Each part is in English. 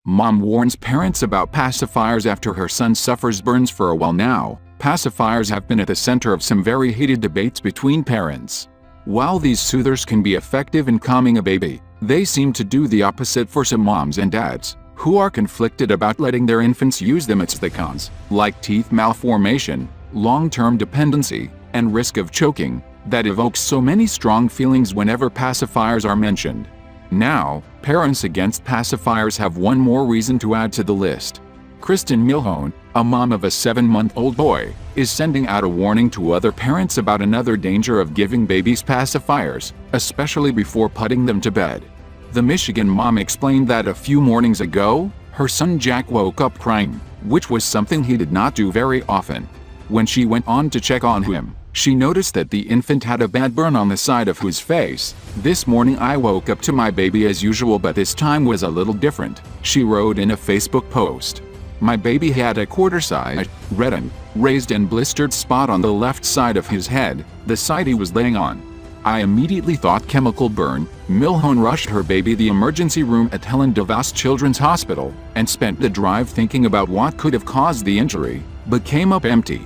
Mom warns parents about pacifiers after her son suffers burns. For a while now, pacifiers have been at the center of some very heated debates between parents. While these soothers can be effective in calming a baby, they seem to do the opposite for some moms and dads, who are conflicted about letting their infants use them. It's the cons, like teeth malformation, long-term dependency, and risk of choking, that evokes so many strong feelings whenever pacifiers are mentioned. Now, parents against pacifiers have one more reason to add to the list. Kristen Milhone, a mom of a 7-month-old boy, is sending out a warning to other parents about another danger of giving babies pacifiers, especially before putting them to bed. The Michigan mom explained that a few mornings ago, her son Jack woke up crying, which was something he did not do very often. When she went on to check on him, she noticed that the infant had a bad burn on the side of his face. "This morning I woke up to my baby as usual, but this time was a little different," she wrote in a Facebook post. "My baby had a quarter-sized, reddened, raised and blistered spot on the left side of his head, the side he was laying on. I immediately thought chemical burn." Milhone rushed her baby to the emergency room at Helen DeVos Children's Hospital and spent the drive thinking about what could have caused the injury, but came up empty.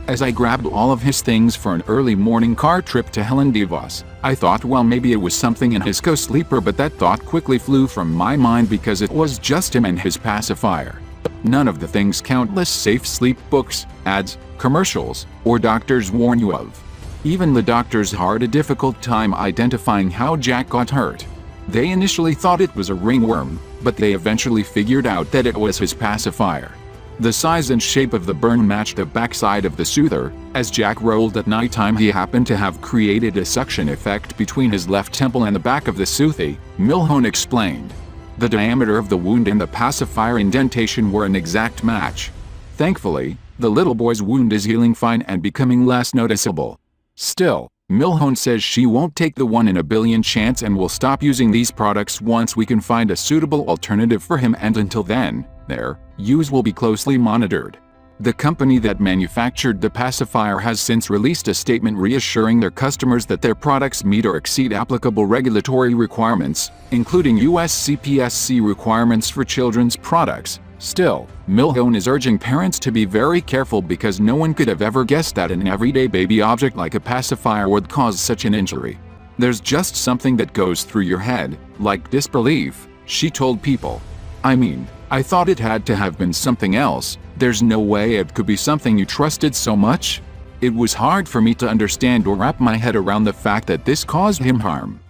"As I grabbed all of his things for an early morning car trip to Helen DeVos, I thought, well, maybe it was something in his co-sleeper, but that thought quickly flew from my mind because it was just him and his pacifier. None of the things countless safe sleep books, ads, commercials, or doctors warn you of. Even the doctors had a difficult time identifying how Jack got hurt. They initially thought it was a ringworm, but they eventually figured out that it was his pacifier." The size and shape of the burn matched the backside of the soother. As Jack rolled at nighttime, he happened to have created a suction effect between his left temple and the back of the soothie, Milhone explained. The diameter of the wound and the pacifier indentation were an exact match. Thankfully, the little boy's wound is healing fine and becoming less noticeable. Still, Milhone says she won't take the 1 in a billion chance and will stop using these products once we can find a suitable alternative for him, and until then, their use will be closely monitored. The company that manufactured the pacifier has since released a statement reassuring their customers that their products meet or exceed applicable regulatory requirements, including US CPSC requirements for children's products. Still, Milhone is urging parents to be very careful because no one could have ever guessed that an everyday baby object like a pacifier would cause such an injury. "There's just something that goes through your head, like disbelief," she told People. "I mean, I thought it had to have been something else. There's no way it could be something you trusted so much. It was hard for me to understand or wrap my head around the fact that this caused him harm."